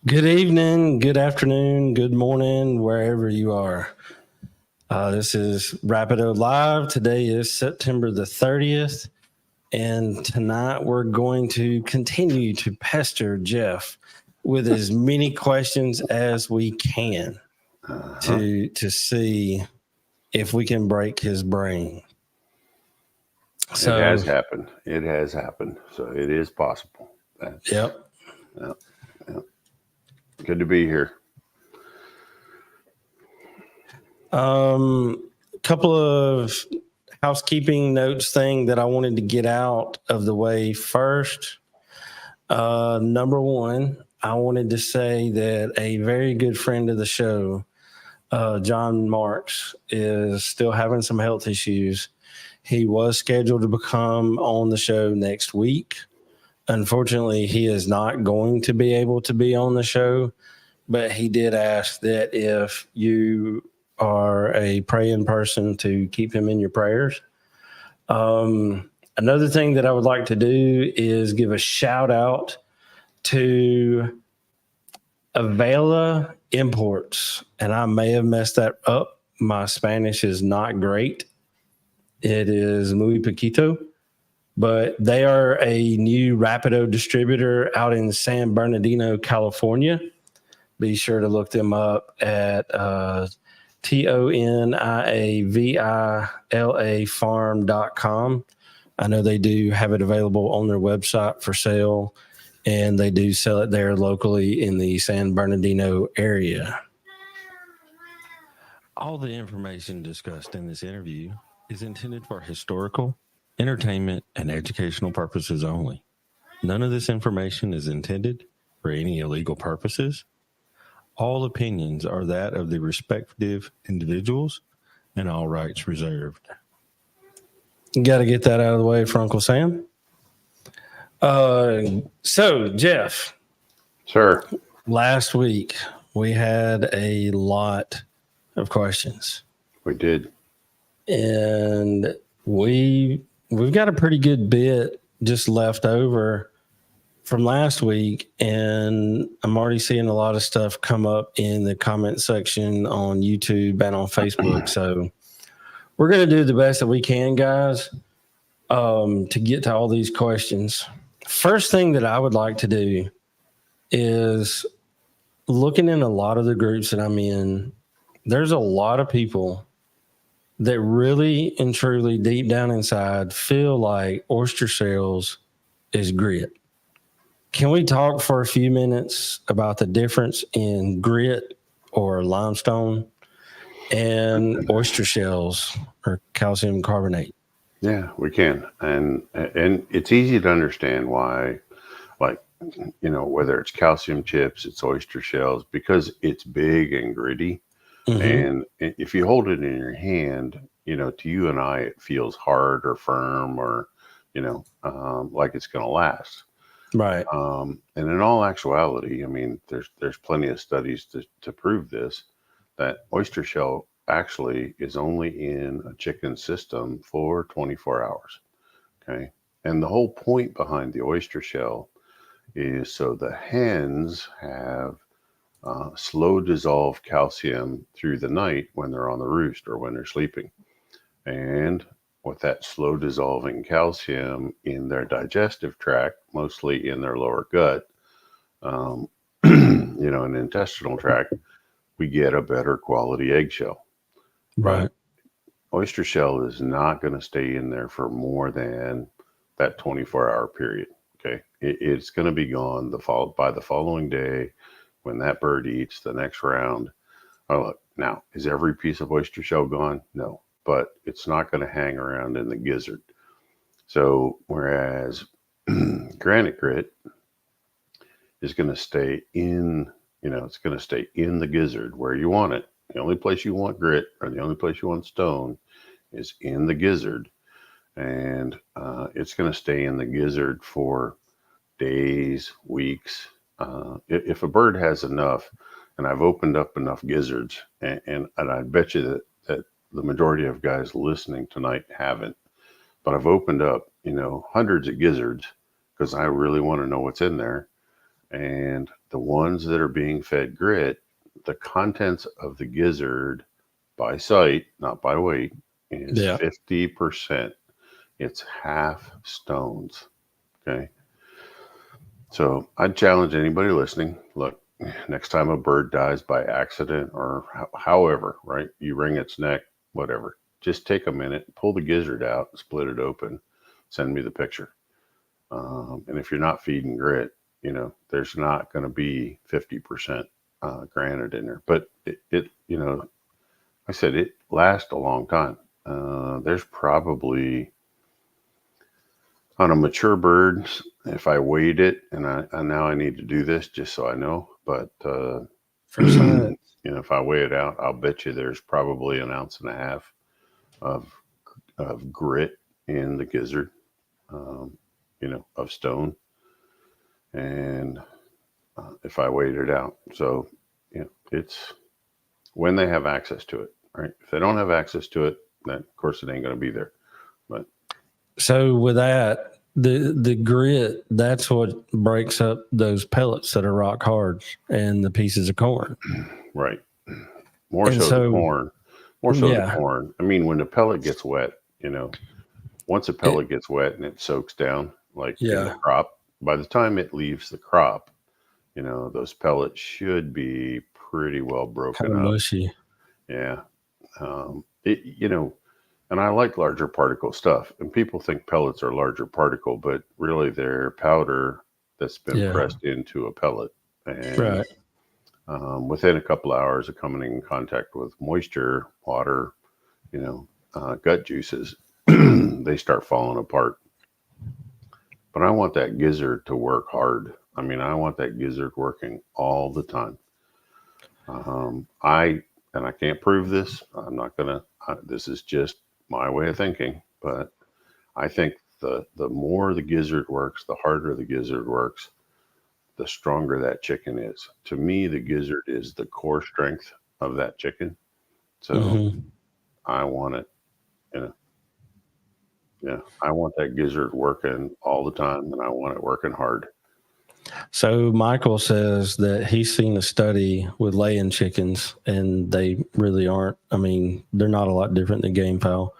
Good evening, good afternoon, good morning, wherever you are. This is Rapido Live. Today is September the 30th, and tonight we're going to continue to pester Jeff with as many questions as we can to see if we can break his brain. It has happened. It has happened. So it is possible. Yep. Yep. Good to be here. Couple of housekeeping notes thing that I wanted to get out of the way first. Number one, I wanted to say that a very good friend of the show, John Marks, is still having some health issues. He was scheduled to become on the show next week. Unfortunately, he is not going to be able to be on the show, but he did ask that if you are a praying person to keep him in your prayers. Another thing that I would like to do is give a shout out to Avela Imports, and I may have messed that up. My Spanish is not great. It is muy poquito, but they are a new Rapido distributor out in San Bernardino, California. Be sure to look them up at TONIAVILA farm.com. I know they do have it available on their website for sale, and they do sell it there locally in the San Bernardino area. All the information discussed in this interview is intended for historical, entertainment, and educational purposes only. None of this information is intended for any illegal purposes. All opinions are that of the respective individuals, and all rights reserved. You got to get that out of the way for Uncle Sam. So, Jeff. Sir. Last week, we had a lot of questions. We did. And we've got a pretty good bit just left over from last week, and I'm already seeing a lot of stuff come up in the comment section on YouTube and on Facebook. So we're going to do the best that we can, guys, to get to all these questions. First thing that I would like to do is looking in a lot of the groups that I'm in, there's a lot of people that really and truly deep down inside feel like oyster shells is grit. Can we talk for a few minutes about the difference in grit or limestone and oyster shells or calcium carbonate? Yeah, we can. And it's easy to understand why, like, whether it's calcium chips, it's oyster shells, because it's big and gritty. Mm-hmm. And if you hold it in your hand, to you and I, it feels hard or firm or, like it's going to last. Right. And in all actuality, I mean, there's plenty of studies to prove this, that oyster shell actually is only in a chicken system for 24 hours. Okay. And the whole point behind the oyster shell is so the hens have slow dissolved calcium through the night when they're on the roost or when they're sleeping. And with that slow dissolving calcium in their digestive tract, mostly in their lower gut, and intestinal tract, we get a better quality eggshell. Right. But oyster shell is not going to stay in there for more than that 24-hour period. Okay. It's going to be gone by the following day when that bird eats the next round. Oh, look, now, is every piece of oyster shell gone? No. But it's not going to hang around in the gizzard. So whereas granite grit is going to stay in, it's going to stay in the gizzard where you want it. The only place you want grit or the only place you want stone is in the gizzard. And it's going to stay in the gizzard for days, weeks. If a bird has enough, and I've opened up enough gizzards, and I bet you that the majority of guys listening tonight haven't, but I've opened up, hundreds of gizzards because I really want to know what's in there. And the ones that are being fed grit, the contents of the gizzard by sight, not by weight, is 50%. It's half stones. Okay. So I'd challenge anybody listening. Look, next time a bird dies by accident or however, right? You wring its neck, whatever. Just take a minute, pull the gizzard out, split it open, send me the picture. And if you're not feeding grit, there's not going to be 50% granite in there. But it I said it lasts a long time. There's probably on a mature bird, if I weighed it, and now I need to do this just so I know, but for science. if I weigh it out, I'll bet you there's probably 1.5 ounces of grit in the gizzard, of stone, and if I weighed it out, so it's when they have access to it, right? If they don't have access to it, then of course it ain't going to be there. But so with that, the grit, that's what breaks up those pellets that are rock hard and the pieces of corn. Right. More so the corn. The corn. I mean, when the pellet gets wet, once a pellet gets wet and it soaks down, like in the crop, by the time it leaves the crop, those pellets should be pretty well broken kind of up. mushy. Yeah. And I like larger particle stuff. And people think pellets are larger particle, but really they're powder that's been pressed into a pellet. And within a couple hours of coming in contact with moisture, water, gut juices, they start falling apart. But I want that gizzard to work hard. I mean, I want that gizzard working all the time. I can't prove this. I'm not gonna. This is just my way of thinking. But I think the more the gizzard works, the harder the gizzard works, the stronger that chicken is. To me, the gizzard is the core strength of that chicken. So I want it. I want that gizzard working all the time, and I want it working hard. So Michael says that he's seen a study with laying chickens, and they really aren't. I mean, they're not a lot different than game fowl,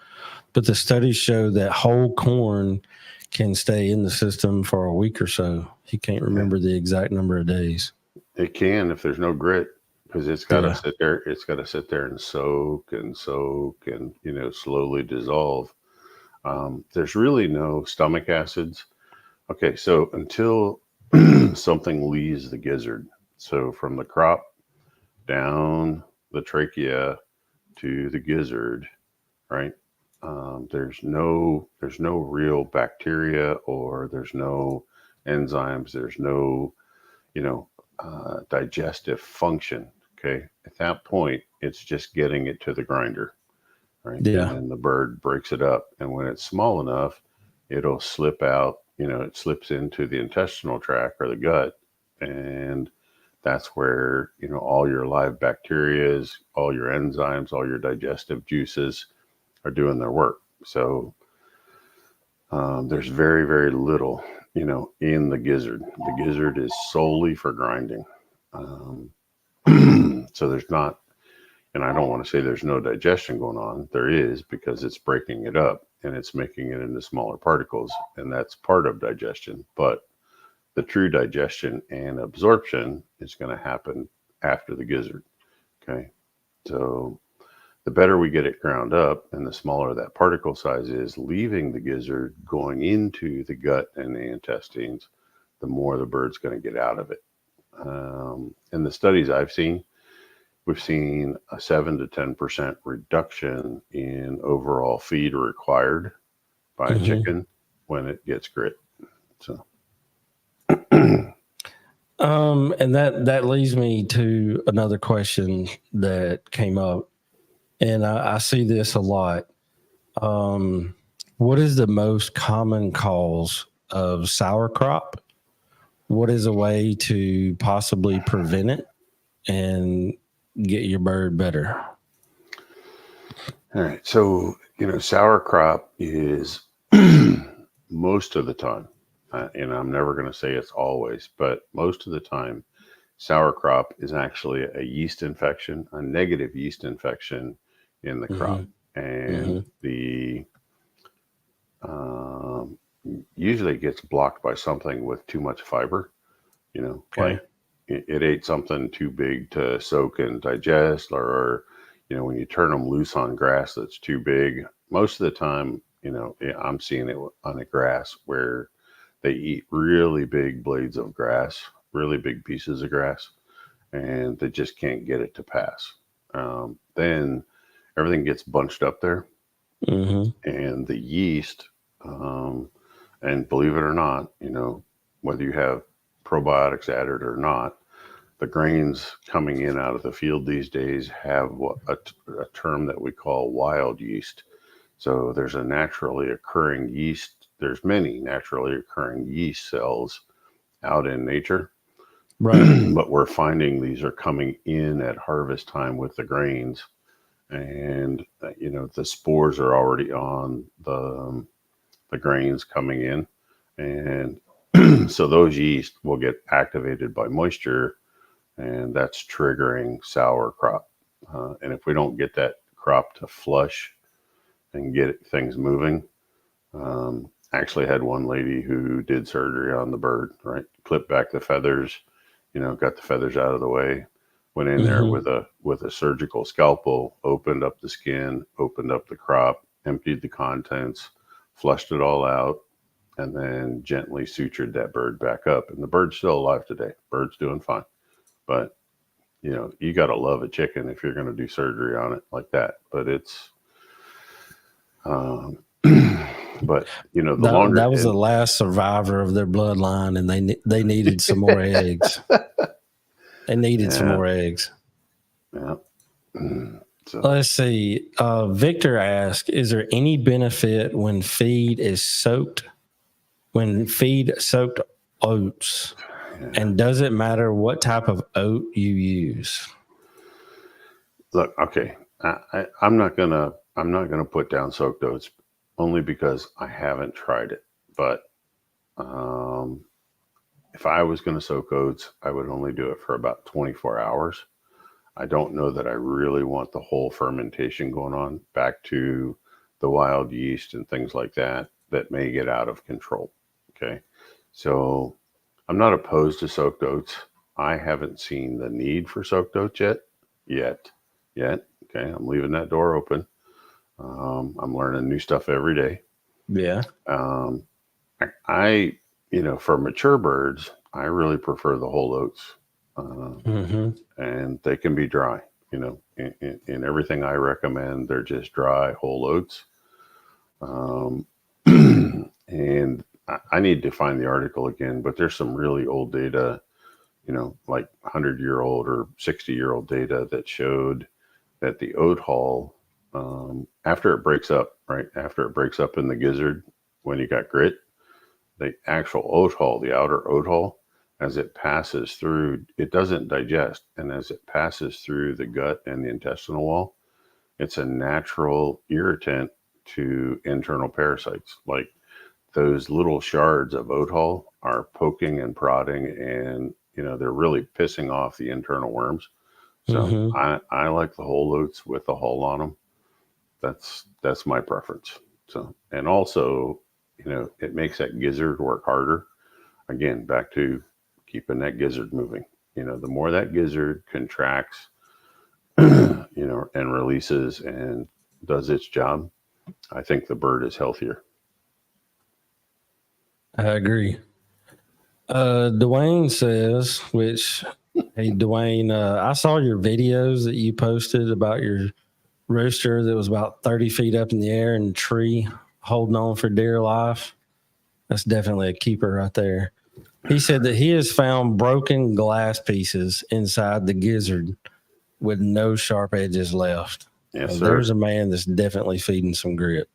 but the studies show that whole corn can stay in the system for a week or so. He can't remember the exact number of days. It can if there's no grit, because it's got to sit there. It's got to sit there and soak and slowly dissolve. There's really no stomach acids. Okay, so until something leaves the gizzard, so from the crop down the trachea to the gizzard, right? There's no real bacteria, or there's no enzymes. There's no digestive function. Okay, at that point, it's just getting it to the grinder. Right. Yeah. And then the bird breaks it up. And when it's small enough, it'll slip out, it slips into the intestinal tract or the gut. And that's where, all your live bacteria, all your enzymes, all your digestive juices are doing their work. So there's very, very little, in the gizzard. The gizzard is solely for grinding. So there's not, and I don't want to say there's no digestion going on. There is, because it's breaking it up and it's making it into smaller particles, and that's part of digestion. But the true digestion and absorption is going to happen after the gizzard. Okay. So the better we get it ground up and the smaller that particle size is leaving the gizzard going into the gut and the intestines, the more the bird's going to get out of it. In the studies I've seen, we've seen a 7 to 10% reduction in overall feed required by a chicken when it gets grit. So, and that leads me to another question that came up, and I see this a lot. What is the most common cause of sour crop? What is a way to possibly prevent it and get your bird better? All right. So, sour crop is most of the time and I'm never going to say it's always, but most of the time, sour crop is actually a yeast infection, a negative yeast infection in the crop. And the um, usually gets blocked by something with too much fiber, Okay. like it ate something too big to soak and digest, or, when you turn them loose on grass that's too big, most of the time, I'm seeing it on the grass where they eat really big blades of grass, really big pieces of grass, and they just can't get it to pass. Then everything gets bunched up there, and the yeast, um, and believe it or not, whether you have probiotics added or not, the grains coming in out of the field these days have a term that we call wild yeast. So there's a naturally occurring yeast. There's many naturally occurring yeast cells out in nature, Right. but we're finding these are coming in at harvest time with the grains, and the spores are already on the grains coming in, and so those yeast will get activated by moisture, and that's triggering sour crop. And if we don't get that crop to flush and get things moving, actually had one lady who did surgery on the bird, right? Clipped back the feathers, got the feathers out of the way, went in there with a surgical scalpel, opened up the skin, opened up the crop, emptied the contents, flushed it all out, and then gently sutured that bird back up. And the bird's still alive today. Bird's doing fine. But you got to love a chicken if you're going to do surgery on it like that. But it's, but the longer That was the last survivor of their bloodline, and they needed some more eggs. They needed some more eggs. Yeah. So Let's see. Victor asked, "Is there any benefit when feed soaked oats? And does it matter what type of oat you use?" Look, okay, I'm not gonna put down soaked oats, only because I haven't tried it. But if I was going to soak oats, I would only do it for about 24 hours. I don't know that I really want the whole fermentation going on, back to the wild yeast and things like that may get out of control. Okay. So I'm not opposed to soaked oats. I haven't seen the need for soaked oats yet. Okay. I'm leaving that door open. I'm learning new stuff every day. Yeah. I for mature birds, I really prefer the whole oats. And they can be dry, in everything I recommend, they're just dry whole oats. And I need to find the article again, but there's some really old data, like 100-year-old or 60-year-old data that showed that the oat hull, after it breaks up, right after it breaks up in the gizzard, when you got grit, the actual oat hull, the outer oat hull, as it passes through, it doesn't digest. And as it passes through the gut and the intestinal wall, it's a natural irritant to internal parasites. Like those little shards of oat hull are poking and prodding, and, they're really pissing off the internal worms. So I like the whole oats with the hull on them. That's my preference. So, and also, it makes that gizzard work harder. Again, back to keeping that gizzard moving. The more that gizzard contracts, and releases and does its job, I think the bird is healthier. I agree. Dwayne says, hey, Dwayne, I saw your videos that you posted about your rooster that was about 30 feet up in the air in a tree holding on for dear life. That's definitely a keeper right there. He said that he has found broken glass pieces inside the gizzard with no sharp edges left. Yes, sir. There's a man that's definitely feeding some grit.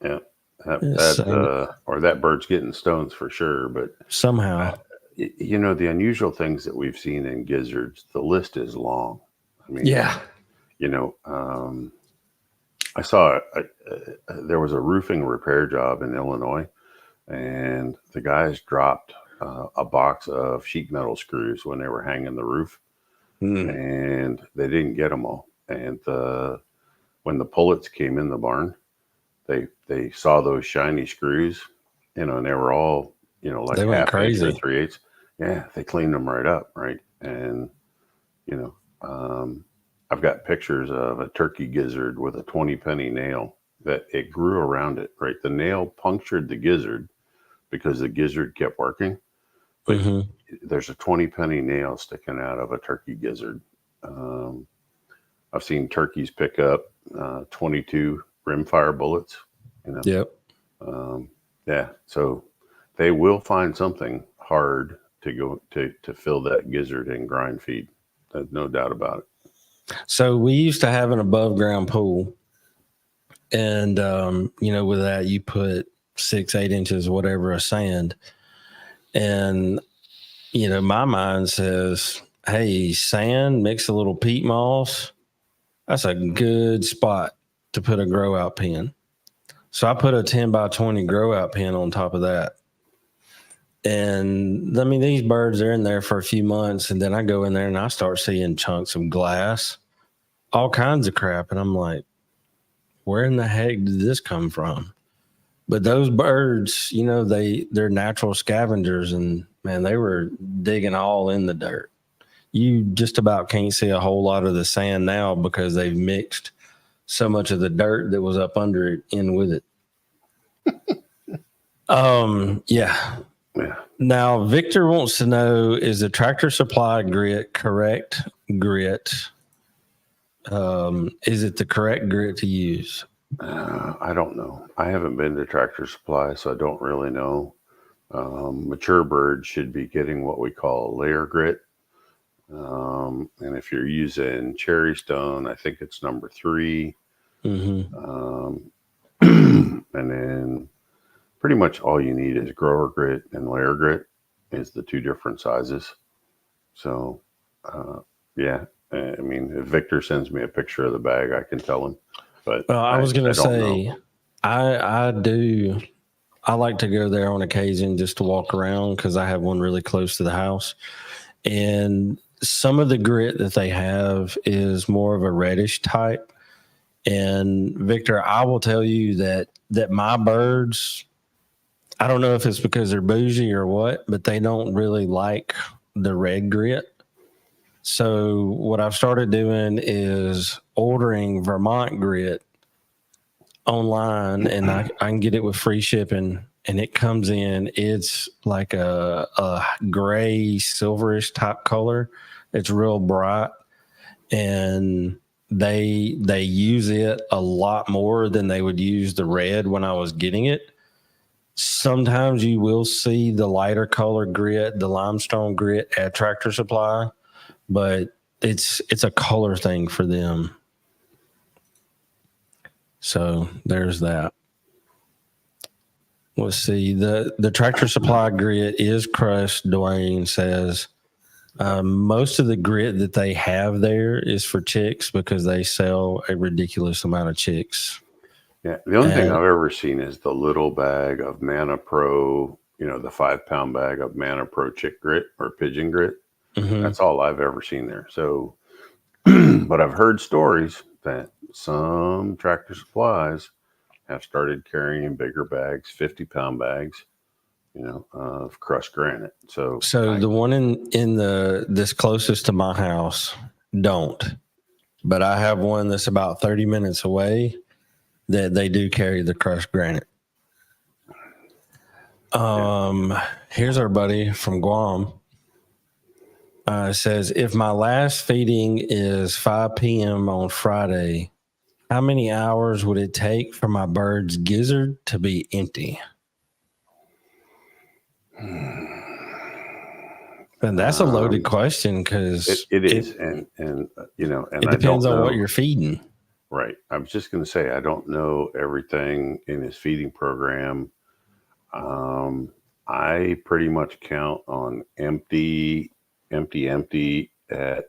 Yeah. Or that bird's getting stones for sure. But somehow, the unusual things that we've seen in gizzards, the list is long. I mean, yeah. I saw there was a roofing repair job in Illinois and the guys dropped a box of sheet metal screws when they were hanging the roof, and they didn't get them all. And when the pullets came in the barn, they saw those shiny screws, and they were all like They went half inch or crazy. 3/8. Yeah, they cleaned them right up, right? And you know, um, I've got pictures of a turkey gizzard with a 20-penny nail that it grew around it, right? The nail punctured the gizzard because the gizzard kept working, but there's a 20-penny nail sticking out of a turkey gizzard. Um, I've seen turkeys pick up 22 rimfire bullets. Yep. Yeah, so they will find something hard to go to fill that gizzard and grind feed. There's no doubt about it. So we used to have an above ground pool, and with that you put 6-8 inches whatever of sand, and my mind says, hey, sand mix a little peat moss, that's a good spot to put a grow out pen. So I put a 10 by 20 grow out pen on top of that. And I mean, these birds are in there for a few months, and then I go in there and I start seeing chunks of glass, all kinds of crap. And I'm like, where in the heck did this come from? But those birds, they're natural scavengers, and man, they were digging all in the dirt. You just about can't see a whole lot of the sand now because they've mixed so much of the dirt that was up under it in with it. Yeah. Now, Victor wants to know, is the Tractor Supply grit correct grit? Is it the correct grit to use? I don't know. I haven't been to Tractor Supply, so I don't really know. Mature birds should be getting what we call layer grit. And if you're using cherry stone, I think it's number 3. And then pretty much all you need is grower grit and layer grit is the 2 different sizes. So, yeah, I mean, if Victor sends me a picture of the bag, I can tell him. But I was going to say, I do. I like to go there on occasion just to walk around because I have one really close to the house. And some of the grit that they have is more of a reddish type. And Victor, I will tell you that my birds, I don't know if it's because they're bougie or what, but they don't really like the red grit. So what I've started doing is ordering Vermont grit online, and I can get it with free shipping, and it comes in. It's like a gray, silverish type color. It's real bright, and they use it a lot more than they would use the red when I was getting it. Sometimes you will see the lighter color grit, the limestone grit at Tractor Supply, but it's a color thing for them. So there's that. Let's see. The Tractor Supply grit is crushed, Dwayne says. Most of the grit that they have there is for chicks because they sell a ridiculous amount of chicks. Yeah, the only thing I've ever seen is the little bag of Mana Pro, the 5-pound bag of Mana Pro chick grit or pigeon grit. That's all I've ever seen there. So, but I've heard stories that some Tractor Supplies have started carrying bigger bags, 50-pound bags, of crushed granite. So the one in this closest to my house don't, but I have one that's about 30 minutes away that they do carry the crushed granite. Here's our buddy from Guam. Says, if my last feeding is 5 p.m. on Friday, how many hours would it take for my bird's gizzard to be empty? And that's a loaded question because it is, and it depends on what you're feeding. Right. I was just going to say, I don't know everything in his feeding program. I pretty much count on empty at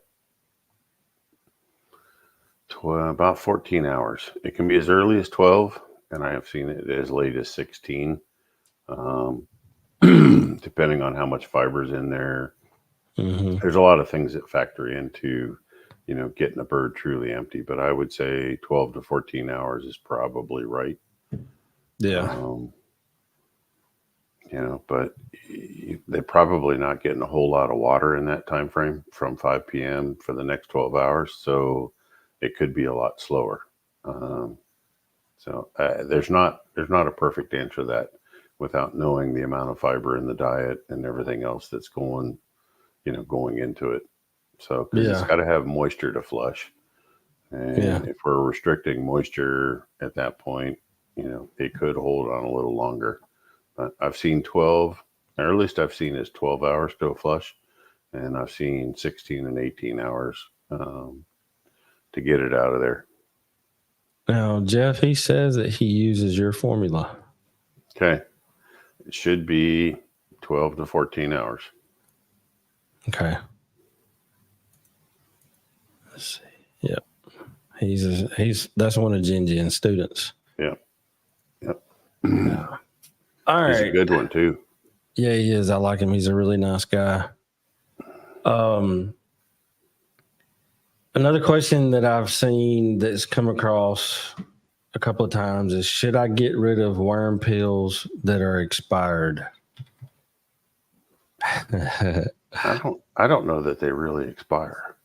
about 14 hours. It can be as early as 12, and I have seen it as late as 16. Depending on how much fiber's in there. Mm-hmm. There's a lot of things that factor into, getting a bird truly empty. But I would say 12 to 14 hours is probably right. Yeah. But they're probably not getting a whole lot of water in that time frame from 5 p.m. for the next 12 hours. So it could be a lot slower. So there's not a perfect answer to that without knowing the amount of fiber in the diet and everything else that's going into it. So, because it's got to have moisture to flush. And if we're restricting moisture at that point, it could hold on a little longer. But I've seen 12, or at least I've seen is 12 hours to a flush. And I've seen 16 and 18 hours to get it out of there. Now, Jeff, he says that he uses your formula. Okay. It should be 12 to 14 hours. Okay. Let's see. Yep. He's that's one of Jinjin's students. Yep. Yeah. All right. He's a good one too. Yeah, he is. I like him. He's a really nice guy. Another question that I've seen that's come across a couple of times is, should I get rid of worm pills that are expired? I don't know that they really expire.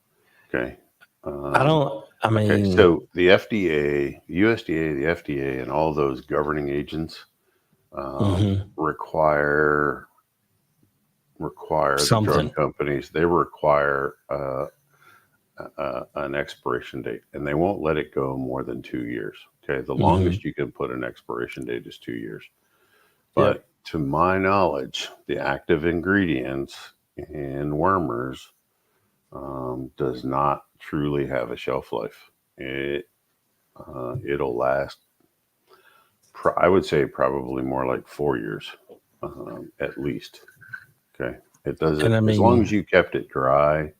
Okay. So the FDA, USDA, the FDA, and all those governing agents require the drug companies. They require an expiration date, and they won't let it go more than 2 years. Okay, the longest you can put an expiration date is 2 years. But to my knowledge, the active ingredients in wormers does not truly have a shelf life. It'll last, I would say, probably more like 4 years at least. Okay, it doesn't. As long as you kept it dry,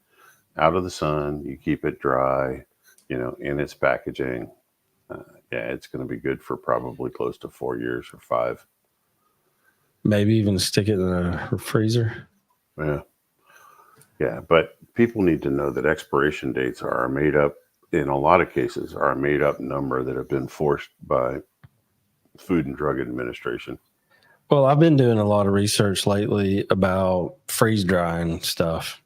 out of the sun, you keep it dry, in its packaging. It's going to be good for probably close to 4 years or 5. Maybe even stick it in a freezer. Yeah, but people need to know that expiration dates are made up, in a lot of cases, are a made up number that have been forced by Food and Drug Administration. Well, I've been doing a lot of research lately about freeze drying stuff.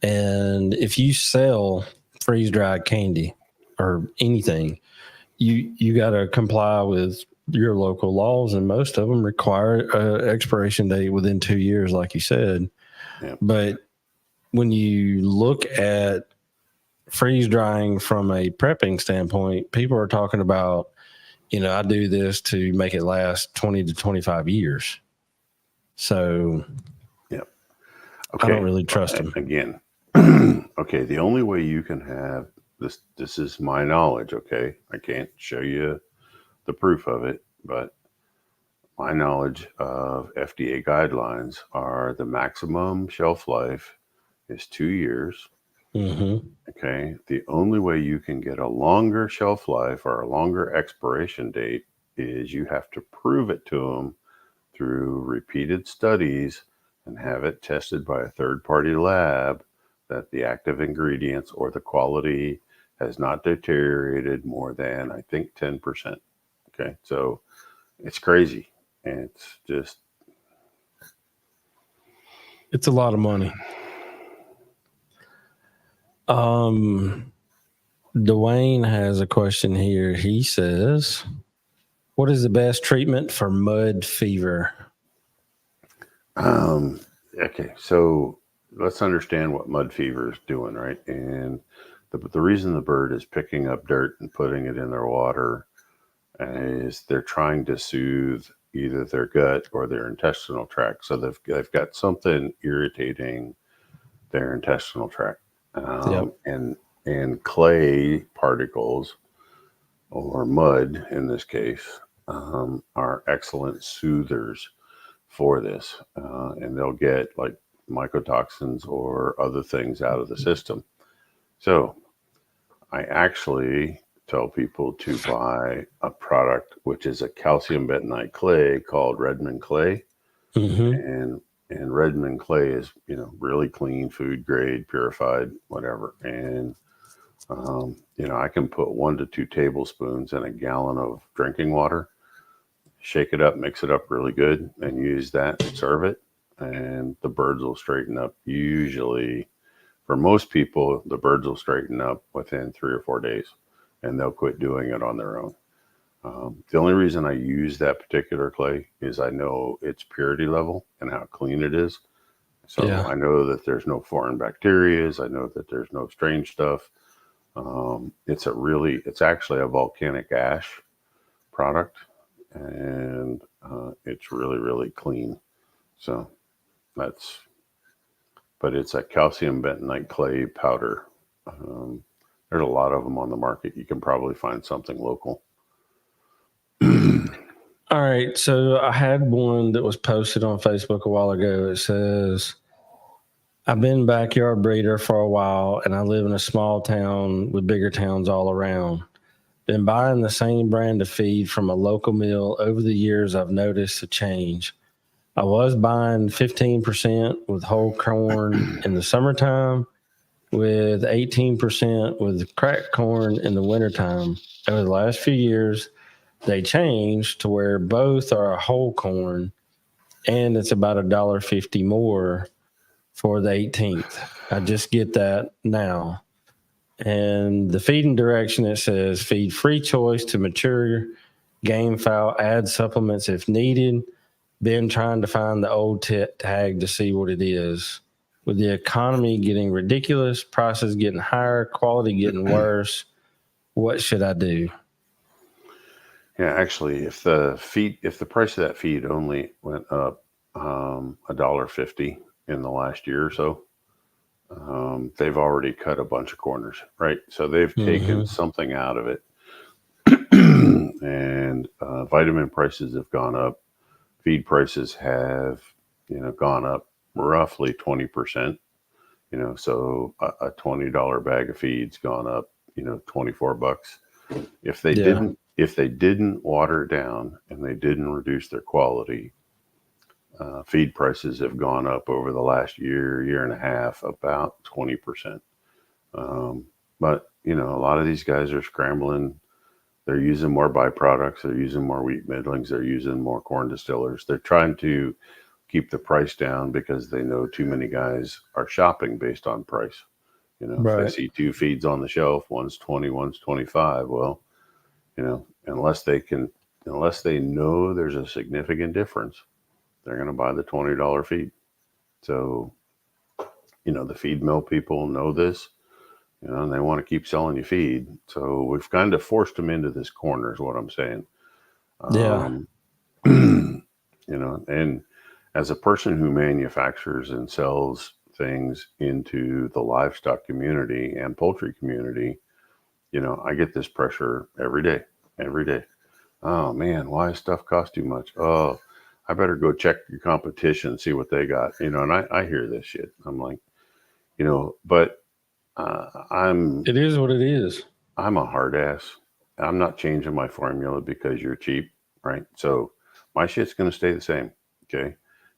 And if you sell freeze dried candy or anything, you got to comply with your local laws, and most of them require an expiration date within 2 years, like you said. Yeah. But when you look at freeze drying from a prepping standpoint, people are talking about, I do this to make it last 20 to 25 years. So okay. I don't really trust them. Again, okay, the only way you can have this is my knowledge, okay? I can't show you the proof of it, but my knowledge of FDA guidelines are the maximum shelf life is 2 years. Okay. The only way you can get a longer shelf life or a longer expiration date is you have to prove it to them through repeated studies and have it tested by a third-party lab that the active ingredients or the quality has not deteriorated more than, I think, 10%. Okay. So it's crazy. And it's a lot of money. Dwayne has a question here. He says, what is the best treatment for mud fever? Okay, so let's understand what mud fever is doing, right? And the reason the bird is picking up dirt and putting it in their water is they're trying to soothe either their gut or their intestinal tract. So they've got something irritating their intestinal tract. And clay particles, or mud in this case, are excellent soothers for this. And they'll get like mycotoxins or other things out of the system. So I actually tell people to buy a product which is a calcium bentonite clay called Redmond clay, Mm-hmm. and Redmond clay is, really clean, food grade, purified, whatever. And I can put 1 to 2 tablespoons in a gallon of drinking water, shake it up, mix it up really good, and use that to serve it. And the birds will straighten up. Usually, for most people, the birds will straighten up within 3 or 4 days, and they'll quit doing it on their own. The only reason I use that particular clay is I know its purity level and how clean it is. So Yeah. I know that there's no foreign bacteria. I know that there's no strange stuff. It's actually a volcanic ash product, and it's really, really clean. So but it's a calcium bentonite clay powder. There's a lot of them on the market. You can probably find something local. All right. So I had one that was posted on Facebook a while ago. It says, I've been backyard breeder for a while, and I live in a small town with bigger towns all around. Been buying the same brand of feed from a local mill. Over the years, I've noticed a change. I was buying 15% with whole corn in the summertime, with 18% with cracked corn in the wintertime. Over the last few years, they changed to where both are a whole corn, and it's about $1.50 more for the 18th. I just get that now. And the feeding direction, it says feed free choice to mature game fowl, add supplements if needed. Been trying to find the old tag to see what it is. With the economy getting ridiculous, prices getting higher, quality getting worse, what should I do? Yeah, actually, if the price of that feed only went up $1.50 in the last year or so, they've already cut a bunch of corners, right? So they've taken something out of it, and vitamin prices have gone up. Feed prices have, gone up roughly 20%. So a $20 bag of feed's gone up, $24. If they didn't water it down and they didn't reduce their quality, feed prices have gone up over the last year and a half, about 20%. But a lot of these guys are scrambling. They're using more byproducts. They're using more wheat middlings. They're using more corn distillers. They're trying to keep the price down because they know too many guys are shopping based on price. If they see 2 feeds on the shelf, one's 20, one's 25. Well, unless they know there's a significant difference, they're going to buy the $20 feed. So, the feed mill people know this, and they want to keep selling you feed. So we've kind of forced them into this corner is what I'm saying. Yeah. And as a person who manufactures and sells things into the livestock community and poultry community, I get this pressure every day. Oh man, why does stuff cost too much? Oh, I better go check your competition, see what they got. And I hear this shit. I'm like, but It is what it is. I'm a hard ass. I'm not changing my formula because you're cheap, right? So my shit's going to stay the same. Okay.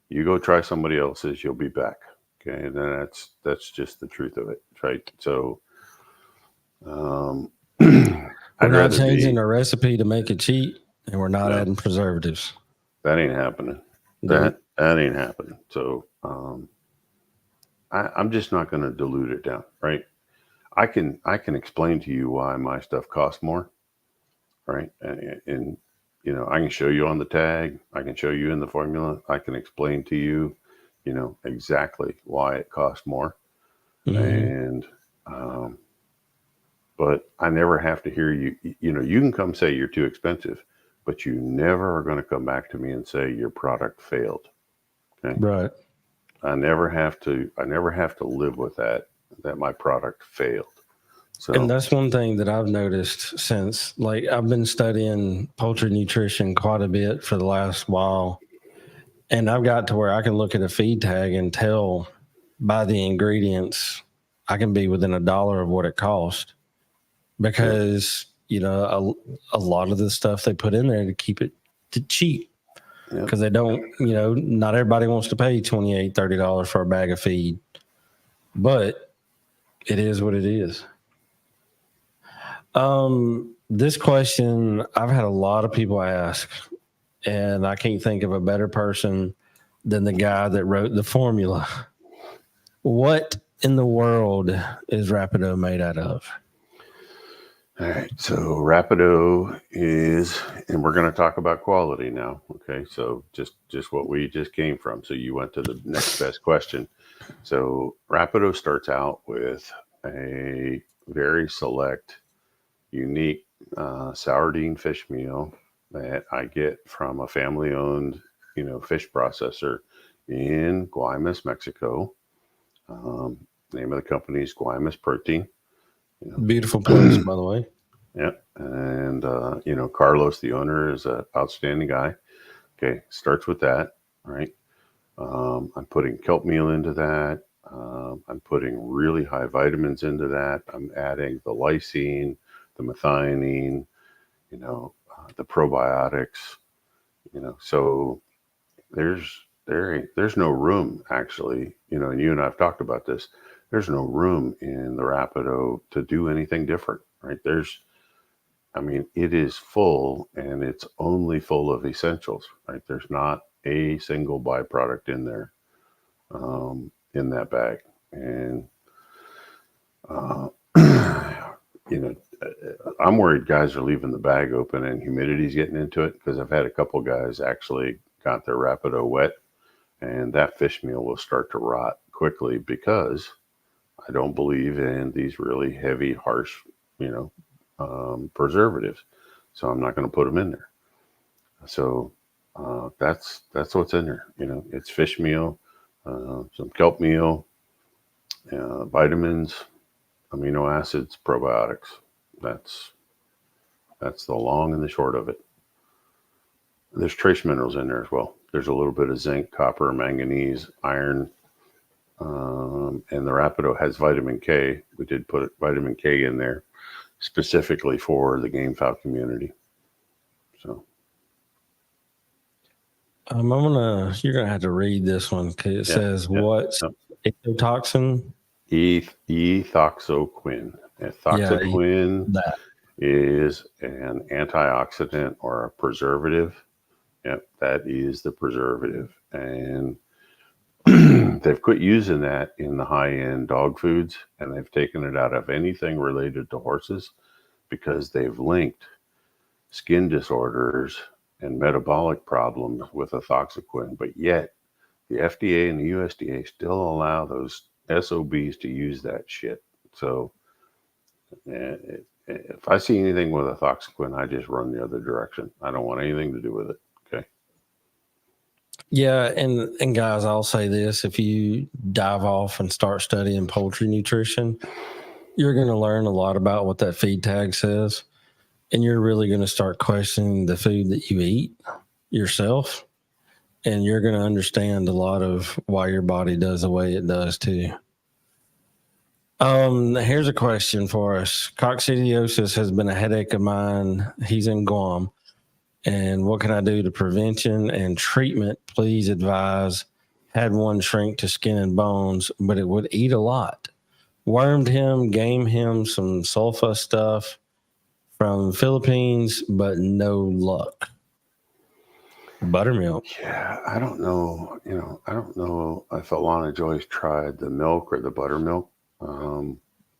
You go try somebody else's, you'll be back. Okay. And then that's just the truth of it. Right. So, We're not changing the recipe to make it cheap, and we're not adding preservatives. That ain't happening. No. That ain't happening. So, I'm just not going to dilute it down. Right. I can explain to you why my stuff costs more. Right. And I can show you on the tag. I can show you in the formula. I can explain to you, exactly why it costs more. And, but I never have to hear you, you can come say you're too expensive, but you never are going to come back to me and say your product failed. Okay. Right. I never have to live with that my product failed. So, and that's one thing that I've noticed since, I've been studying poultry nutrition quite a bit for the last while. And I've got to where I can look at a feed tag and tell by the ingredients, I can be within $1 of what it cost, because a lot of the stuff they put in there to keep it cheap because they don't, not everybody wants to pay $28, $30 for a bag of feed, but it is what it is. This question I've had a lot of people ask, and I can't think of a better person than the guy that wrote the formula. What in the world is Rapido made out of? All right. So Rapido is, and we're going to talk about quality now. Okay. So just what we just came from. So you went to the next best question. So Rapido starts out with a very select, unique sourdine fish meal that I get from a family-owned, fish processor in Guaymas, Mexico. Name of the company is Guaymas Protein. Beautiful place, by the way. Yeah. And, Carlos, the owner, is an outstanding guy. Okay. Starts with that. Right. I'm putting kelp meal into that. I'm putting really high vitamins into that. I'm adding the lysine, the methionine, the probiotics, so there's no room actually, and you and I've talked about this. There's no room in the Rapido to do anything different, right? It is full, and it's only full of essentials, right? There's not a single byproduct in there, in that bag. And, I'm worried guys are leaving the bag open and humidity's getting into it, because I've had a couple guys actually got their Rapido wet, and that fish meal will start to rot quickly because I don't believe in these really heavy, harsh, preservatives. So I'm not going to put them in there. So that's what's in there. It's fish meal, some kelp meal, vitamins, amino acids, probiotics. That's the long and the short of it. There's trace minerals in there as well. There's a little bit of zinc, copper, manganese, iron, and the Rapido has vitamin K. We did put vitamin K in there specifically for the game fowl community. So you're gonna have to read this one because it says what's ectotoxin? Ethoxyquin. Ethoxyquin is an antioxidant or a preservative. Yep, that is the preservative. And they've quit using that in the high-end dog foods, and they've taken it out of anything related to horses because they've linked skin disorders and metabolic problems with ethoxyquin. But yet the FDA and the USDA still allow those SOBs to use that shit. So if I see anything with ethoxyquin, I just run the other direction. I don't want anything to do with it. Okay. Yeah, and guys, I'll say this: if you dive off and start studying poultry nutrition, you're going to learn a lot about what that feed tag says, and you're really going to start questioning the food that you eat yourself, and you're going to understand a lot of why your body does the way it does too. Here's a question for us. Coccidiosis has been a headache of mine. He's in Guam. And what can I do to prevention and treatment? Please advise. Had one shrink to skin and bones, but it would eat a lot. Wormed him, game him some sulfa stuff from Philippines, but no luck. Buttermilk. Yeah, I don't know. I don't know if Alana Joy's tried the milk or the buttermilk.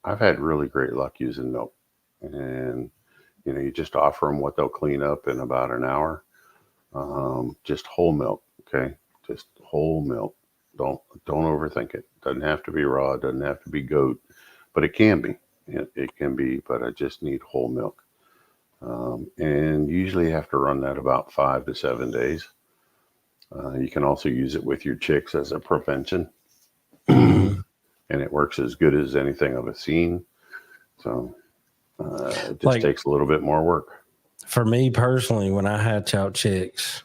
I've had really great luck using milk, and you just offer them what they'll clean up in about an hour. Just whole milk, okay? Just whole milk. Don't overthink it. Doesn't have to be raw. It doesn't have to be goat, but it can be. It can be, but I just need whole milk. And usually you have to run that about 5 to 7 days. You can also use it with your chicks as a prevention. And it works as good as anything I've seen. So it just takes a little bit more work. For me personally, when I hatch out chicks,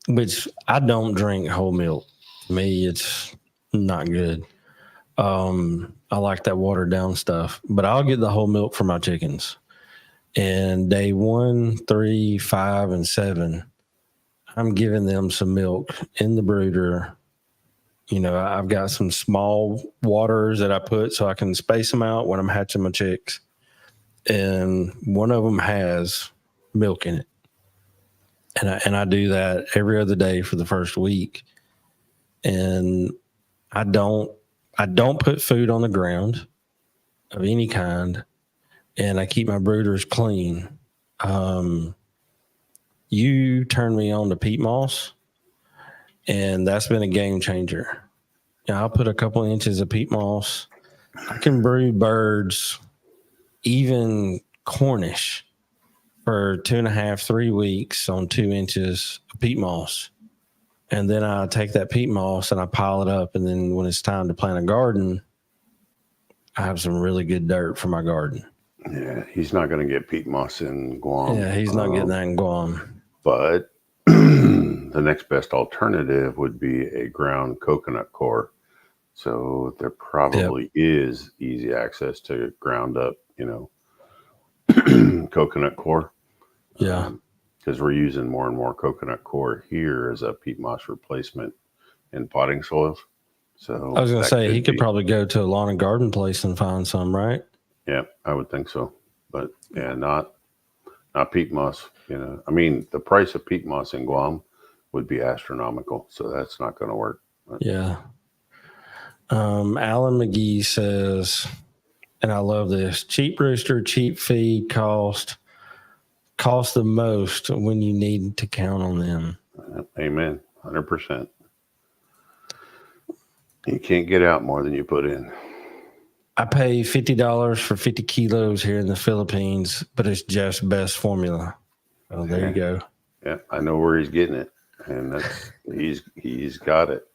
which I don't drink whole milk. To me, it's not good. I like that watered down stuff, but I'll get the whole milk for my chickens. And day 1, 3, 5, and 7, I'm giving them some milk in the brooder. I've got some small waters that I put so I can space them out when I'm hatching my chicks. And one of them has milk in it. And I do that every other day for the first week. And I don't put food on the ground of any kind, and I keep my brooders clean. You turned me on to peat moss, and that's been a game changer. I'll put a couple inches of peat moss. I can brood birds, even Cornish, for 2.5, 3 weeks on 2 inches of peat moss. And then I take that peat moss and I pile it up. And then when it's time to plant a garden, I have some really good dirt for my garden. Yeah, he's not going to get peat moss in Guam. Yeah, he's not getting that in Guam. But the next best alternative would be a ground coconut core. So there probably is easy access to ground up, coconut core. Yeah. Because we're using more and more coconut core here as a peat moss replacement in potting soils. So I was going to say, he could probably go to a lawn and garden place and find some, right? Yeah, I would think so. But yeah, not peat moss. I mean, the price of peat moss in Guam would be astronomical. So that's not going to work. But. Yeah. Alan McGee says, and I love this, cheap rooster, cheap feed cost the most when you need to count on them. Amen. 100%. You can't get out more than you put in. I pay $50 for 50 kilos here in the Philippines, but it's just best formula. Oh, there you go. Yeah, I know where he's getting it, and that's he's got it.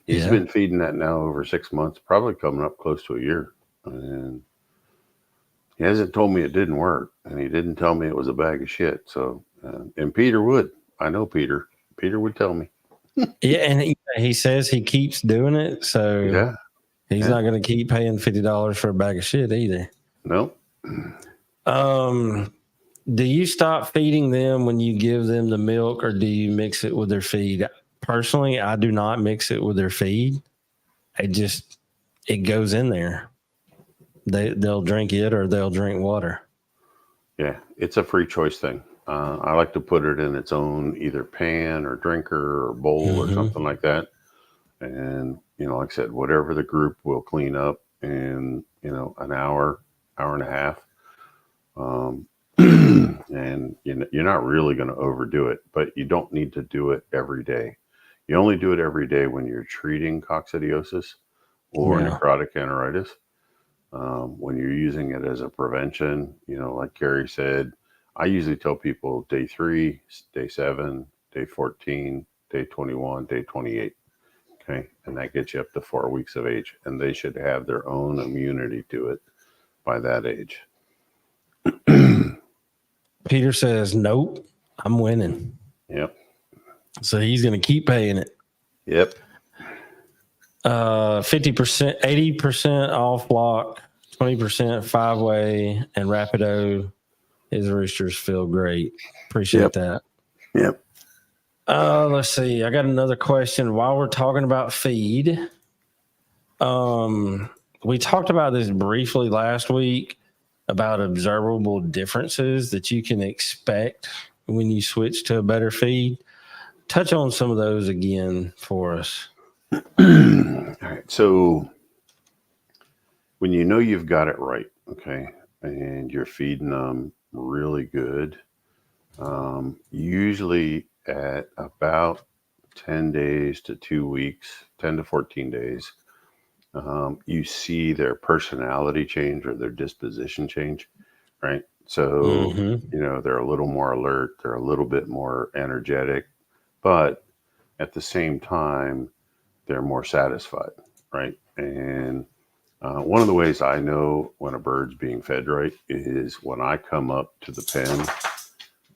He's been feeding that now over 6 months, probably coming up close to a year, and he hasn't told me it didn't work, and he didn't tell me it was a bag of shit. So, and Peter would. I know Peter. Peter would tell me. Yeah, and he says he keeps doing it, so he's not going to keep paying $50 for a bag of shit either. Nope. Do you stop feeding them when you give them the milk, or do you mix it with their feed? Personally, I do not mix it with their feed. It goes in there. They'll drink it or they'll drink water. Yeah, it's a free choice thing. I like to put it in its own either pan or drinker or bowl or something like that. And, like I said, whatever the group will clean up in, an hour and a half. And you're not really going to overdo it, but you don't need to do it every day. You only do it every day when you're treating coccidiosis or necrotic enteritis. When you're using it as a prevention, like Gary said, I usually tell people day 3, day 7, day 14, day 21, day 28. Okay. And that gets you up to 4 weeks of age, and they should have their own immunity to it by that age. Peter says, nope, I'm winning. Yep. So he's going to keep paying it. Yep. 50%, 80% off block, 20% 5-way, and Rapido. His roosters feel great. Appreciate that. Yep. Let's see. I got another question. While we're talking about feed, we talked about this briefly last week about observable differences that you can expect when you switch to a better feed. Touch on some of those again for us. All right. So when you've got it right, okay, and you're feeding them really good, usually at about 10 days to 2 weeks, 10 to 14 days, you see their personality change or their disposition change, right? So, they're a little more alert, they're a little bit more energetic, but at the same time, they're more satisfied, right? And one of the ways I know when a bird's being fed right is when I come up to the pen.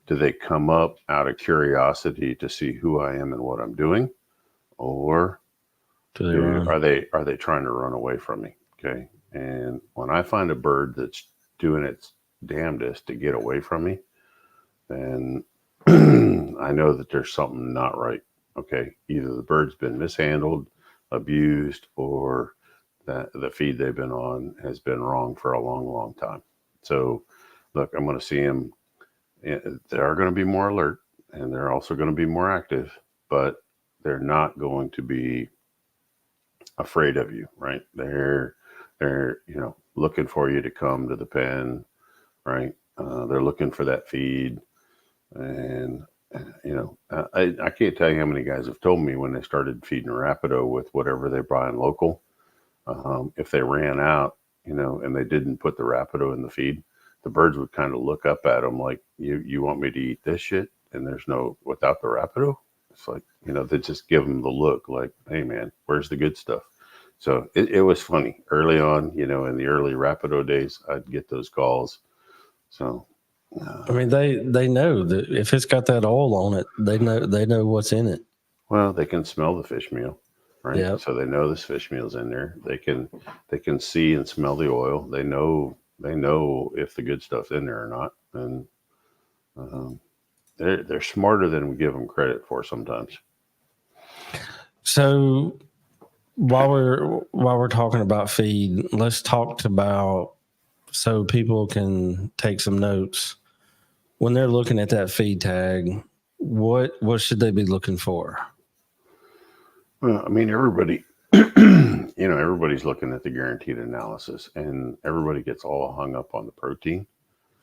Do they come up out of curiosity to see who I am and what I'm doing, or are they trying to run away from me? Okay, and when I find a bird that's doing its damnedest to get away from me, then I know that there's something not right. Okay. Either the bird's been mishandled, abused, or that the feed they've been on has been wrong for a long, long time. So, look, I'm going to see them. They are going to be more alert, and they're also going to be more active, but they're not going to be afraid of you, right? They're looking for you to come to the pen, right? They're looking for that feed, and I can't tell you how many guys have told me when they started feeding Rapido with whatever they buy in local, if they ran out, and they didn't put the Rapido in the feed, the birds would kind of look up at them like, you want me to eat this shit? And there's no, without the Rapido? It's like, they just give them the look like, hey man, where's the good stuff? So it was funny early on, in the early Rapido days, I'd get those calls. So, I mean, they know that if it's got that oil on it, they know what's in it. well, they can smell the fish meal, right? Yep. So they know this fish meal's in there. They can see and smell the oil. They know if the good stuff's in there or not. And they're smarter than we give them credit for sometimes. So while we're talking about feed, let's talk about, so people can take some notes when they're looking at that feed tag. What should they be looking for? Well, I mean, everybody, everybody's looking at the guaranteed analysis, and everybody gets all hung up on the protein.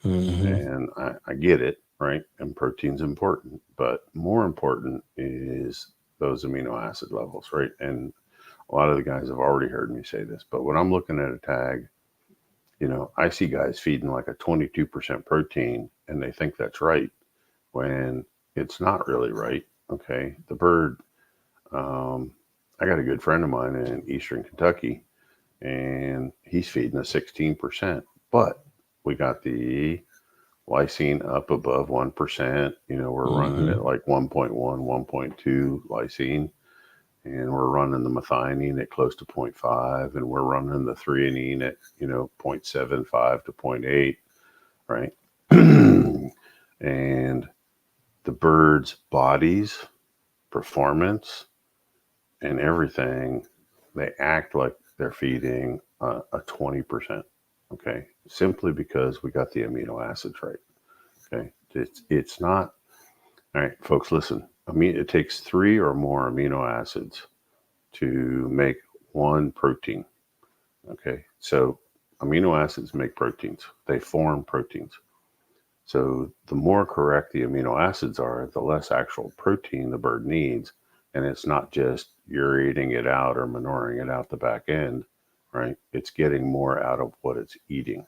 Mm-hmm. And I get it, right? And protein's important, but more important is those amino acid levels, right? And a lot of the guys have already heard me say this, but when I'm looking at a tag, I see guys feeding like a 22% protein and they think that's right when it's not really right. Okay. The bird, I got a good friend of mine in Eastern Kentucky and he's feeding a 16%, but we got the lysine up above 1%. We're running at like 1.1, 1.2 lysine. And we're running the methionine at close to 0.5, and we're running the threonine at 0.75 to 0.8, right? And the birds' bodies, performance, and everything, they act like they're feeding a 20%. Okay, simply because we got the amino acids right. Okay, it's not. All right, folks, listen. It takes 3 or more amino acids to make one protein. Okay, so amino acids make proteins. They form proteins. So the more correct the amino acids are, the less actual protein the bird needs. And it's not just you're eating it out or manuring it out the back end, right? It's getting more out of what it's eating.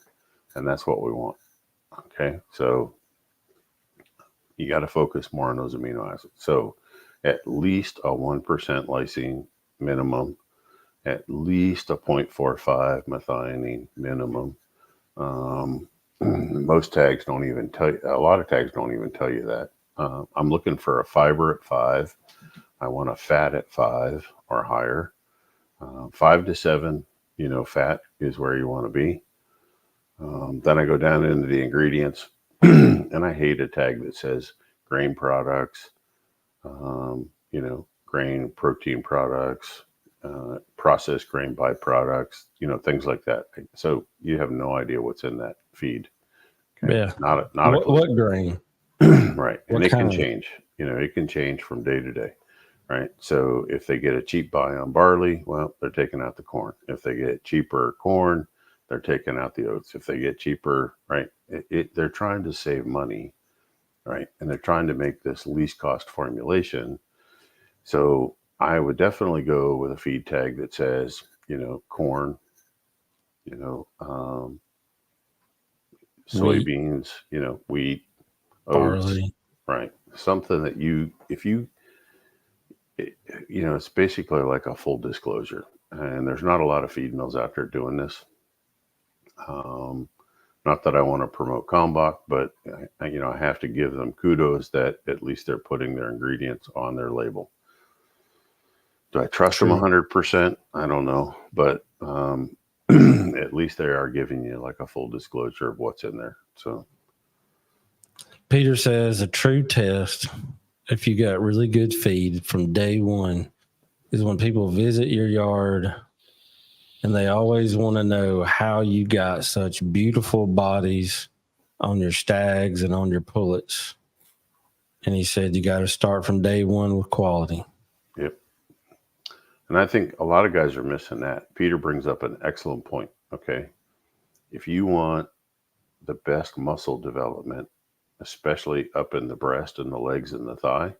And that's what we want. Okay, so you got to focus more on those amino acids. So at least a 1% lysine minimum, at least a 0.45 methionine minimum. Most tags don't even tell you, a lot of tags don't even tell you that. I'm looking for a fiber at 5. I want a fat at 5 or higher. 5 to 7, fat is where you want to be. Then I go down into the ingredients and I hate a tag that says grain products, grain protein products, processed grain byproducts, things like that. So you have no idea what's in that feed. Okay? Yeah. Not what grain? Right. And What it can kind? change. It can change from day to day. Right. So if they get a cheap buy on barley, well, they're taking out the corn. If they get cheaper corn, they're taking out the oats. If they get cheaper, right, they're trying to save money, right? And they're trying to make this least cost formulation. So I would definitely go with a feed tag that says, corn, soybeans, wheat, oats, Barley. right? Something that it's basically like a full disclosure. And there's not a lot of feed mills out there doing this. Not that I want to promote Kalmbach, but I have to give them kudos that at least they're putting their ingredients on their label. Do I trust them 100%? I don't know, but at least they are giving you like a full disclosure of what's in there. So Peter says a true test, if you got really good feed from day one, is when people visit your yard and they always want to know how you got such beautiful bodies on your stags and on your pullets. And he said you got to start from day one with quality. yep. And I think a lot of guys are missing that. Peter brings up an excellent point. Okay. If you want the best muscle development, especially up in the breast and the legs and the thigh,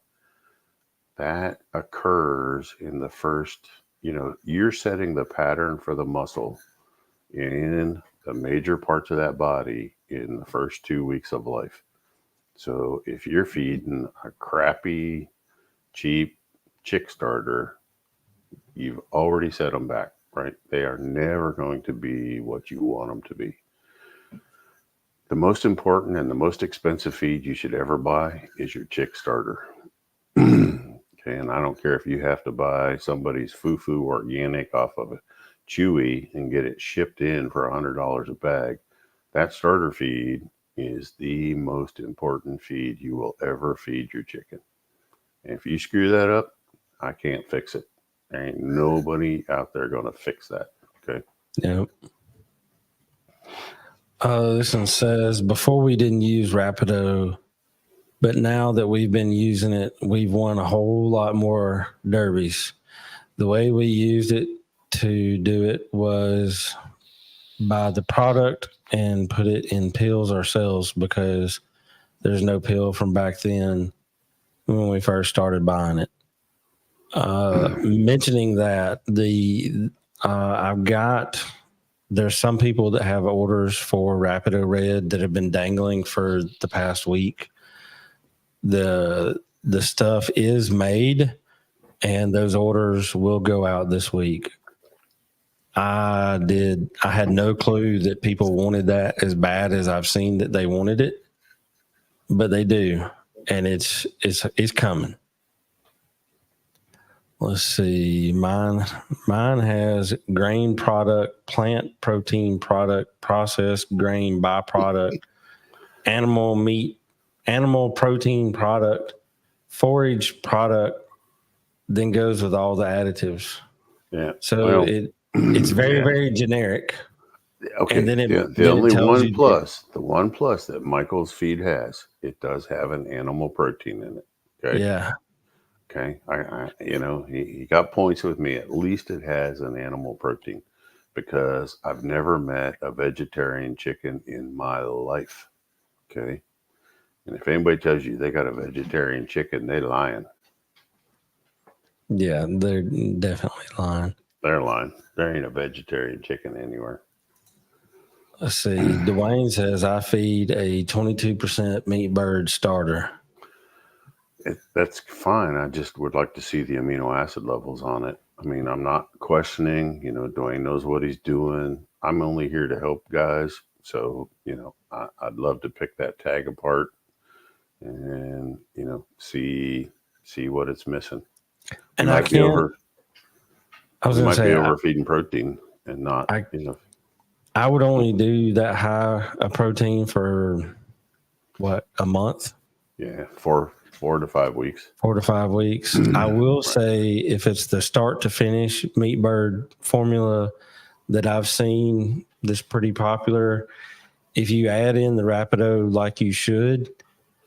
that occurs in the first, you're setting the pattern for the muscle in the major parts of that body in the first 2 weeks of life. So if you're feeding a crappy, cheap chick starter, you've already set them back, right? They are never going to be what you want them to be. The most important and the most expensive feed you should ever buy is your chick starter. Okay, and I don't care if you have to buy somebody's foo-foo organic off of a Chewy and get it shipped in for $100 a bag. That starter feed is the most important feed you will ever feed your chicken. And if you screw that up, I can't fix it. There ain't nobody out there going to fix that. Okay. Yep. This one says, before we didn't use Rapido, but now that we've been using it, we've won a whole lot more derbies. The way we used it to do it was buy the product and put it in pills ourselves, because there's no pill from back then when we first started buying it. Mentioning that, there's some people that have orders for Rapido Red that have been dangling for the past week. The stuff is made, and those orders will go out this week. I had no clue that people wanted that as bad as I've seen that they wanted it, but they do, and it's coming. Let's see. Mine has grain product, plant protein product, processed grain byproduct, animal meat, animal protein product, forage product, then goes with all the additives. Yeah. So it's very, very generic. Okay. And then the only one plus, the one plus that Michael's feed has, it does have an animal protein in it. Okay. Yeah. Okay. He got points with me. At least it has an animal protein, because I've never met a vegetarian chicken in my life. Okay. And if anybody tells you they got a vegetarian chicken, they're lying. Yeah, they're definitely lying. They're lying. There ain't a vegetarian chicken anywhere. Let's see. Dwayne says, I feed a 22% meat bird starter. That's fine. I just would like to see the amino acid levels on it. I mean, I'm not questioning, Dwayne knows what he's doing. I'm only here to help guys. So, I'd love to pick that tag apart and, see what it's missing. And we might be overfeeding protein and not, I would only do that high a protein for a month? Yeah, 4 to 5 weeks. 4 to 5 weeks. I will say, if it's the start to finish meat bird formula that I've seen that's pretty popular, if you add in the Rapido like you should,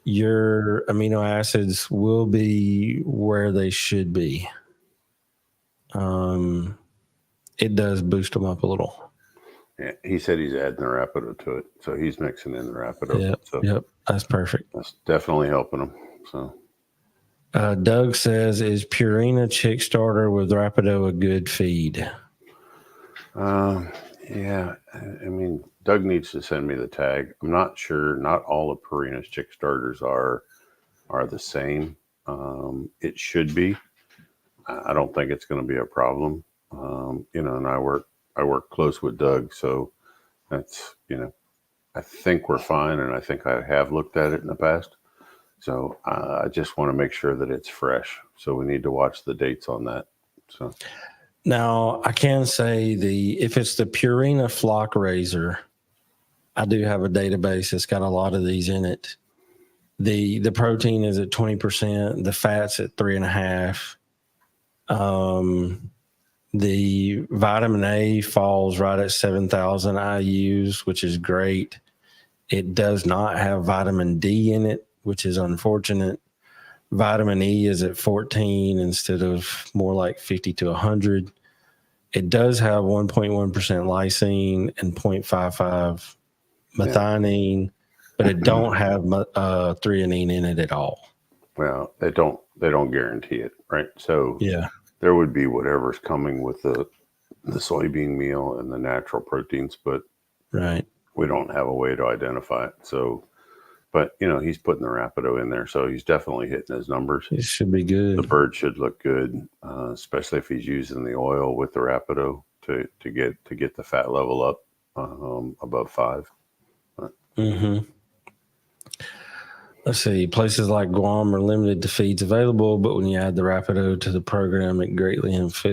your amino acids will be where they should be. It does boost them up a little. Yeah, he said he's adding the Rapido to it, so he's mixing in the Rapido. Yep, that's perfect. That's definitely helping him. So, Doug says, "Is Purina Chick Starter with Rapido a good feed?" Yeah, I mean, Doug needs to send me the tag. I'm not sure. Not all of Purina's Chick Starters are the same. It should be. I don't think it's going to be a problem. And I work close with Doug, so that's, I think we're fine, and I think I have looked at it in the past. So I just want to make sure that it's fresh. So we need to watch the dates on that. So Now, I can say if it's the Purina Flock Razor, I do have a database that's got a lot of these in it. The protein is at 20%, the fat's at 3.5. The vitamin A falls right at 7,000 IUs, which is great. It does not have vitamin D in it, which is unfortunate. Vitamin E is at 14 instead of more like 50 to 100. It does have 1.1% lysine and 0.55 methionine, but it don't have threonine in it at all. Well, they don't guarantee it, right? So Yeah. there would be whatever's coming with the soybean meal and the natural proteins, but Right. we don't have a way to identify it. So, but he's putting the Rapido in there, so he's definitely hitting his numbers. It should be good. The bird should look good, especially if he's using the oil with the Rapido to get the fat level up above 5. Mm-hmm. Let's see. Places like Guam are limited to feeds available, but when you add the Rapido to the program, it greatly improves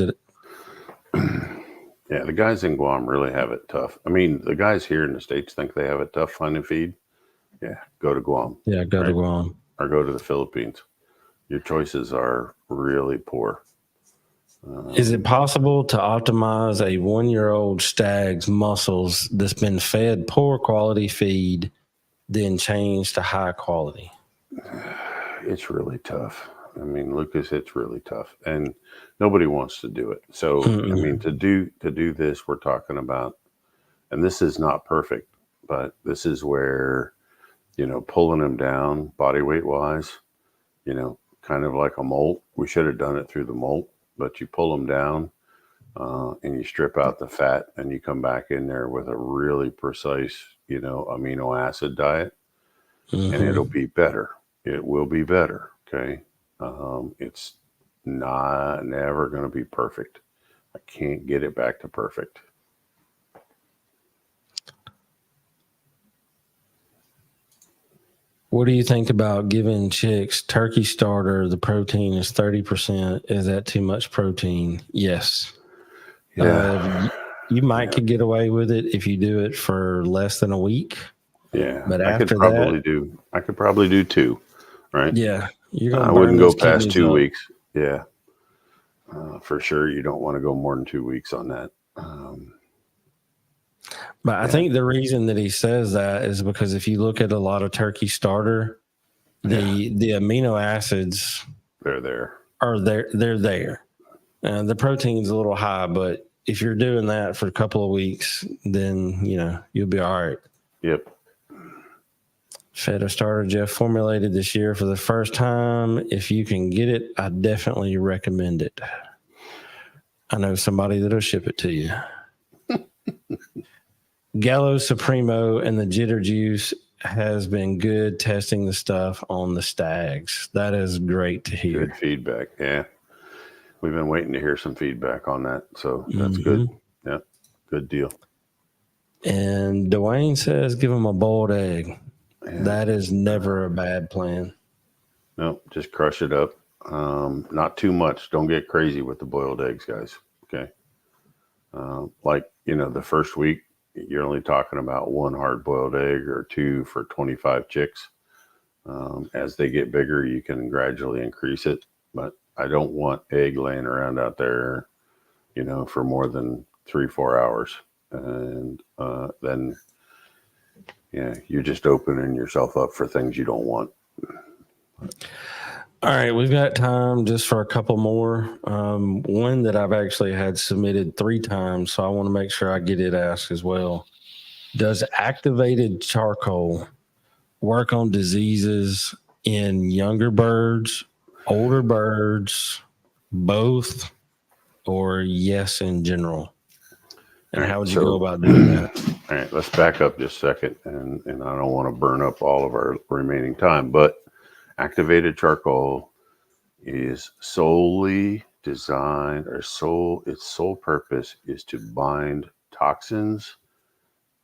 it. Yeah, the guys in Guam really have it tough. I mean, the guys here in the States think they have it tough finding feed. Yeah, go to Guam. Yeah, go to Guam. Or go to the Philippines. Your choices are really poor. Is it possible to optimize a 1-year-old stag's muscles that's been fed poor quality feed, then change to high quality? It's really tough. I mean, Lucas, it's really tough, and nobody wants to do it. So, I mean, to do this, we're talking about, and this is not perfect, but this is where, pulling them down body weight wise, kind of like a molt. We should have done it through the molt, but you pull them down and you strip out the fat, and you come back in there with a really precise, amino acid diet, and it'll be better. It will be better. Okay. It's never going to be perfect. I can't get it back to perfect. What do you think about giving chicks turkey starter? The protein is 30%. Is that too much protein? Yes. Yeah. You might could get away with it if you do it for less than a week. Yeah. But I could probably do 2, right? Yeah. I wouldn't go past 2 weeks. Yeah. For sure. You don't want to go more than 2 weeks on that. But I think the reason that he says that is because if you look at a lot of turkey starter, the amino acids they're there. They're there. The protein's a little high, but if you're doing that for a couple of weeks, then you'll be all right. Yep. Fed a starter Jeff formulated this year for the first time. If you can get it, I definitely recommend it. I know somebody that'll ship it to you. Gallo Supremo and the Jitter Juice has been good testing the stuff on the stags. That is great to hear. Good feedback. Yeah. We've been waiting to hear some feedback on that. So that's good. Yeah. Good deal. And Dwayne says, give him a boiled egg. Yeah. That is never a bad plan. No, just crush it up. Not too much. Don't get crazy with the boiled eggs, guys. Okay. The first week, you're only talking about 1 hard-boiled egg or 2 for 25 chicks. As they get bigger, you can gradually increase it. But I don't want egg laying around out there, for more than 3-4 hours. And then, you're just opening yourself up for things you don't want. All right, we've got time just for a couple more. One that I've actually had submitted 3 times, so I want to make sure I get it asked as well. Does activated charcoal work on diseases in younger birds, older birds, both, or yes in general? And how would you go about doing that? All right, let's back up just a second, and I don't want to burn up all of our remaining time, but activated charcoal is solely designed, its sole purpose is to bind toxins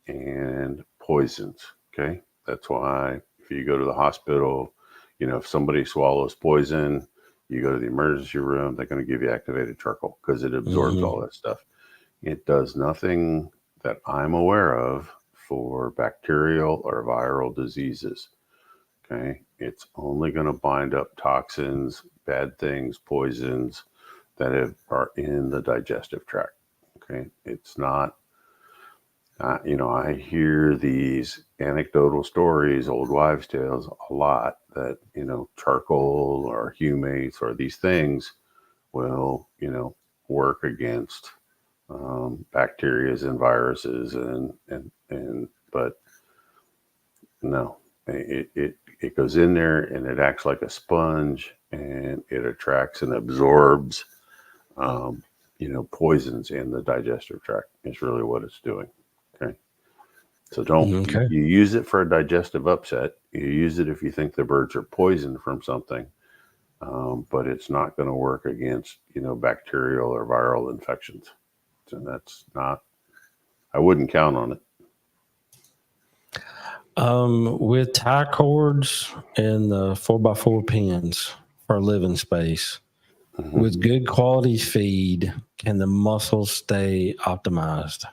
and poisons. Okay. That's why if you go to the hospital, if somebody swallows poison, You go to the emergency room, they're going to give you activated charcoal because it absorbs all that stuff. It does nothing that I'm aware of for bacterial or viral diseases. Okay. It's only going to bind up toxins, bad things, poisons that are in the digestive tract. Okay. It's not, I hear these anecdotal stories, old wives' tales a lot that, charcoal or humates or these things will, work against bacteria and viruses but no, it goes in there and it acts like a sponge and it attracts and absorbs, poisons in the digestive tract is really what it's doing. Okay. So you use it for a digestive upset. You use it if you think the birds are poisoned from something, but it's not going to work against, bacterial or viral infections. And that's not, I wouldn't count on it. With tie cords and the 4x4 pins for living space, with good quality feed, can the muscles stay optimized?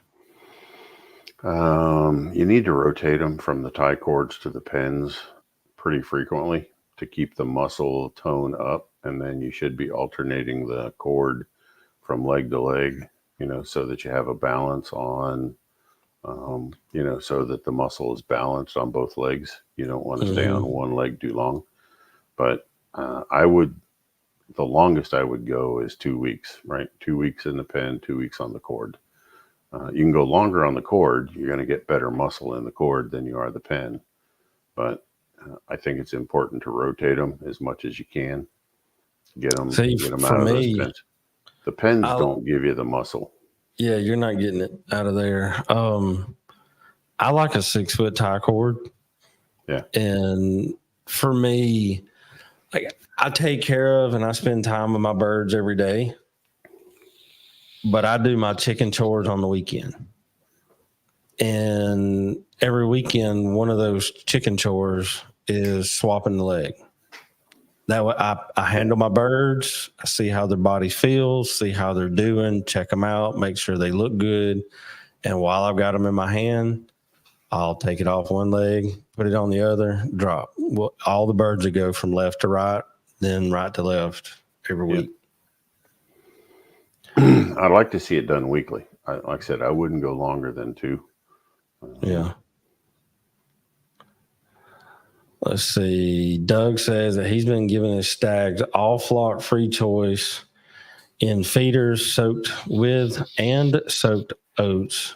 You need to rotate them from the tie cords to the pens pretty frequently to keep the muscle tone up. And then you should be alternating the cord from leg to leg, so that you have a balance on, so that the muscle is balanced on both legs. You don't want to stay on one leg too long. But the longest I would go is 2 weeks, right? 2 weeks in the pen, 2 weeks on the cord. You can go longer on the cord. You're going to get better muscle in the cord than you are the pen. But I think it's important to rotate them as much as you can. Get them out of those pens. The pens don't give you the muscle. Yeah, you're not getting it out of there. I like a 6-foot tie cord. Yeah. And for me, like, I take care of and I spend time with my birds every day, but I do my chicken chores on the weekend. And every weekend, one of those chicken chores is swapping the leg. That way I handle my birds. I see how their body feels, see how they're doing, check them out, make sure they look good. And while I've got them in my hand, I'll take it off one leg, put it on the other, drop. Well, all the birds that go from left to right, then right to left every week. I'd like to see it done weekly. Like I said, I wouldn't go longer than 2. Yeah. Let's see. Doug says that he's been giving his stags all flock free choice in feeders soaked oats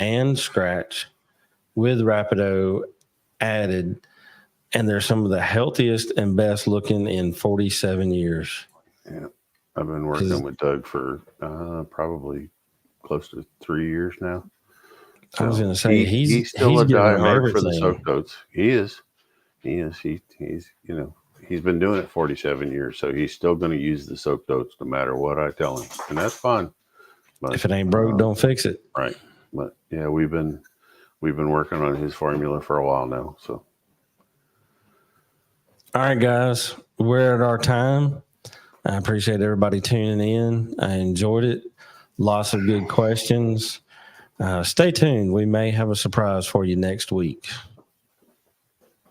and scratch with Rapido added. And they're some of the healthiest and best looking in 47 years. Yeah. I've been working with Doug for probably close to 3 years now. So I was going to say, he's still a diehard for the everything. soaked oats. He is. He's been doing it 47 years, so he's still going to use the soaked oats no matter what I tell him, and that's fine. But if it ain't broke, don't fix it. Right. But yeah, we've been working on his formula for a while now. So, all right, guys, we're at our time. I appreciate everybody tuning in. I enjoyed it. Lots of good questions. Stay tuned. We may have a surprise for you next week.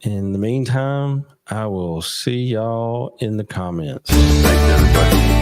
In the meantime, I will see y'all in the comments. Thanks, everybody.